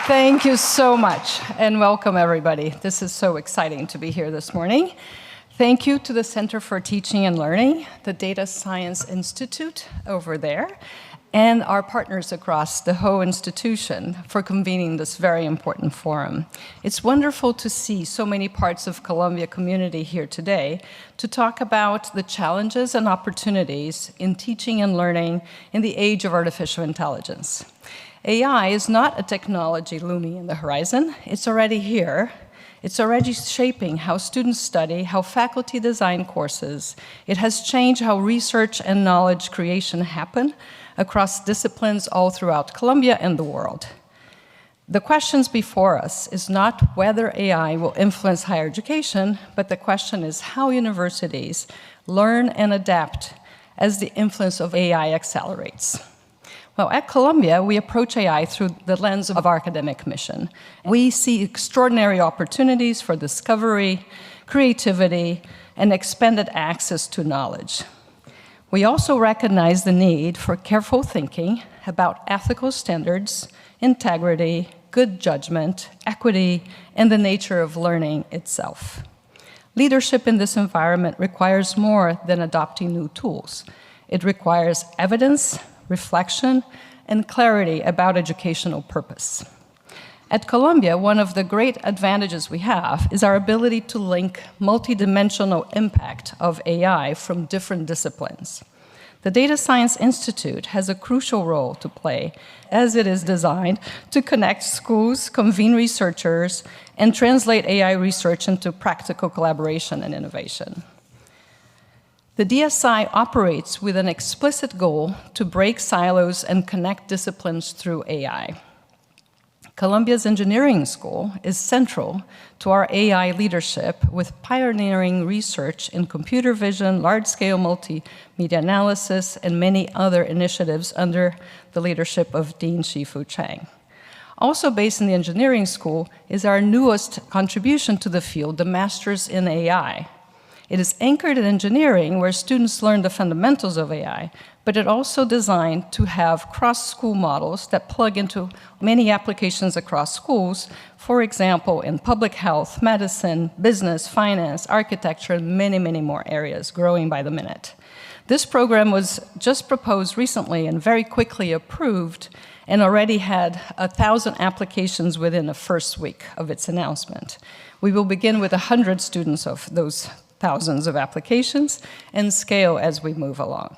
Thank you so much, and welcome everybody. This is so exciting to be here this morning. Thank you to the Center for Teaching and Learning, the Data Science Institute over there, and our partners across the whole institution for convening this very important forum. It's wonderful to see so many parts of Columbia community here today to talk about the challenges and opportunities in teaching and learning in the age of artificial intelligence. AI is not a technology looming in the horizon. It's already here. It's already shaping how students study, how faculty design courses. It has changed how research and knowledge creation happen across disciplines all throughout Columbia and the world. The questions before us is not whether AI will influence higher education, but the question is how universities learn and adapt as the influence of AI accelerates. Well, at Columbia, we approach AI through the lens of our academic mission. We see extraordinary opportunities for discovery, creativity, and expanded access to knowledge. We also recognize the need for careful thinking about ethical standards, integrity, good judgment, equity, and the nature of learning itself. Leadership in this environment requires more than adopting new tools. It requires evidence, reflection, and clarity about educational purpose. At Columbia, one of the great advantages we have is our ability to link multidimensional impact of AI from different disciplines. The Data Science Institute has a crucial role to play as it is designed to connect schools, convene researchers, and translate AI research into practical collaboration and innovation. The DSI operates with an explicit goal to break silos and connect disciplines through AI. Columbia's engineering school is central to our AI leadership with pioneering research in computer vision, large-scale multimedia analysis, and many other initiatives under the leadership of Dean Shifu Chang. Also based in the engineering school is our newest contribution to the field, the Masters in AI. It is anchored in engineering, where students learn the fundamentals of AI, but it also designed to have cross-school models that plug into many applications across schools, for example, in public health, medicine, business, finance, architecture, and many, many more areas, growing by the minute. This program was just proposed recently and very quickly approved, and already had 1,000 applications within the first week of its announcement. We will begin with 100 students of those thousands of applications and scale as we move along.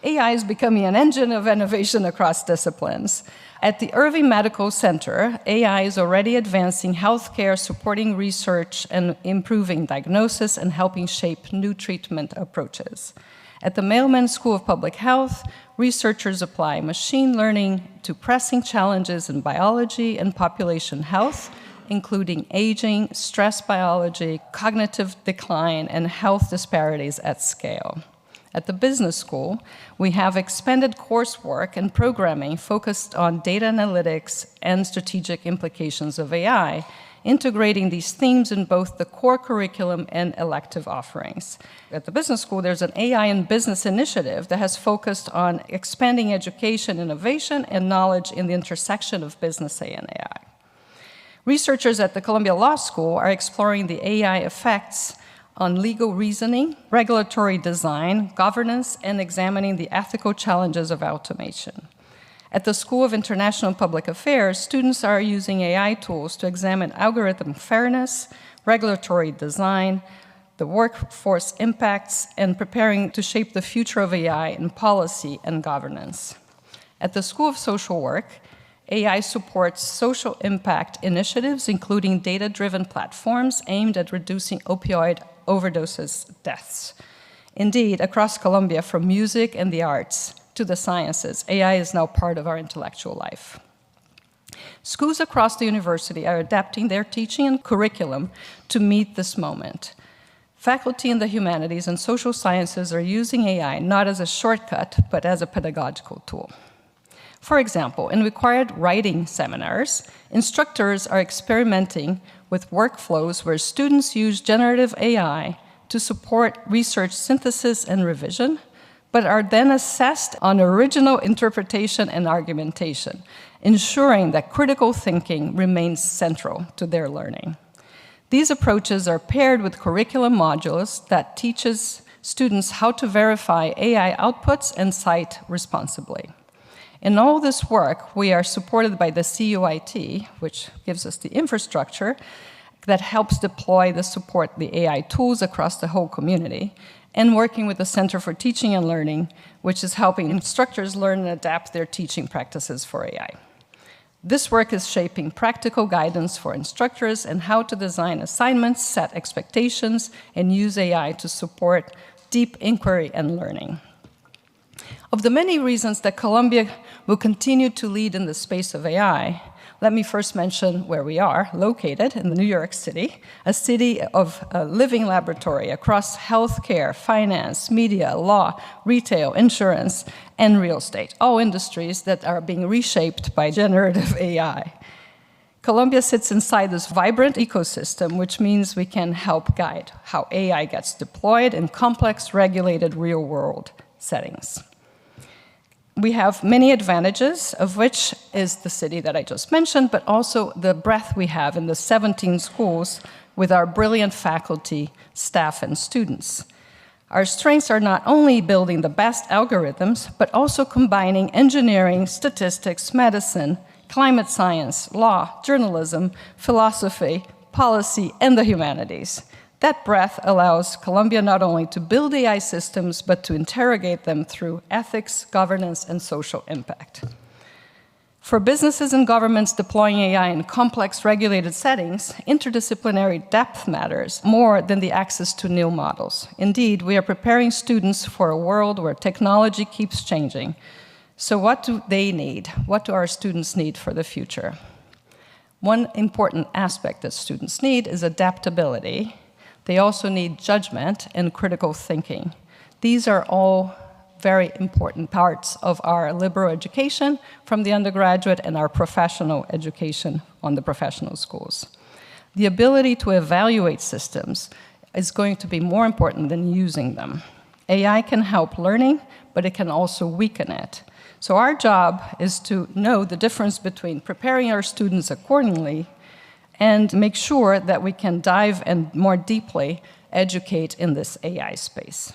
AI is becoming an engine of innovation across disciplines. At the Irving Medical Center, AI is already advancing healthcare, supporting research, and improving diagnosis and helping shape new treatment approaches. At the Mailman School of Public Health, researchers apply machine learning to pressing challenges in biology and population health, including aging, stress biology, cognitive decline, and health disparities at scale. At the business school, we have expanded coursework and programming focused on data analytics and strategic implications of AI, integrating these themes in both the core curriculum and elective offerings. At the business school, there's an AI in business initiative that has focused on expanding education, innovation, and knowledge in the intersection of business and AI. Researchers at the Columbia Law School are exploring the AI effects on legal reasoning, regulatory design, governance, and examining the ethical challenges of automation. At the School of International Public Affairs, students are using AI tools to examine algorithm fairness, regulatory design, the workforce impacts, and preparing to shape the future of AI in policy and governance. At the School of Social Work, AI supports social impact initiatives, including data-driven platforms aimed at reducing opioid overdoses deaths. Indeed, across Columbia, from music and the arts to the sciences, AI is now part of our intellectual life. Schools across the university are adapting their teaching and curriculum to meet this moment. Faculty in the humanities and social sciences are using AI not as a shortcut, but as a pedagogical tool. For example, in required writing seminars, instructors are experimenting with workflows where students use generative AI to support research synthesis and revision, but are then assessed on original interpretation and argumentation. ensuring that critical thinking remains central to their learning. These approaches are paired with curriculum modules that teaches students how to verify AI outputs and cite responsibly. In all this work, we are supported by the CUIT, which gives us the infrastructure that helps deploy the AI tools across the whole community, and working with the Center for Teaching and Learning, which is helping instructors learn and adapt their teaching practices for AI. This work is shaping practical guidance for instructors and how to design assignments, set expectations, and use AI to support deep inquiry and learning. Of the many reasons that Columbia will continue to lead in the space of AI, let me first mention where we are located in New York City, a city of a living laboratory across healthcare, finance, media, law, retail, insurance, and real estate, all industries that are being reshaped by generative AI. Columbia sits inside this vibrant ecosystem, which means we can help guide how AI gets deployed in complex, regulated, real-world settings. We have many advantages, of which is the city that I just mentioned, but also the breadth we have in the 17 schools with our brilliant faculty, staff, and students. Our strengths are not only building the best algorithms, but also combining engineering, statistics, medicine, climate science, law, journalism, philosophy, policy, and the humanities. That breadth allows Columbia not only to build AI systems, but to interrogate them through ethics, governance, and social impact. For businesses and governments deploying AI in complex regulated settings, interdisciplinary depth matters more than the access to new models. Indeed, we are preparing students for a world where technology keeps changing. So what do they need? What do our students need for the future? One important aspect that students need is adaptability. They also need judgment and critical thinking. These are all very important parts of our liberal education from the undergraduate and our professional education on the professional schools. The ability to evaluate systems is going to be more important than using them. AI can help learning, but it can also weaken it. So our job is to know the difference between preparing our students accordingly and make sure that we can dive and more deeply educate in this AI space.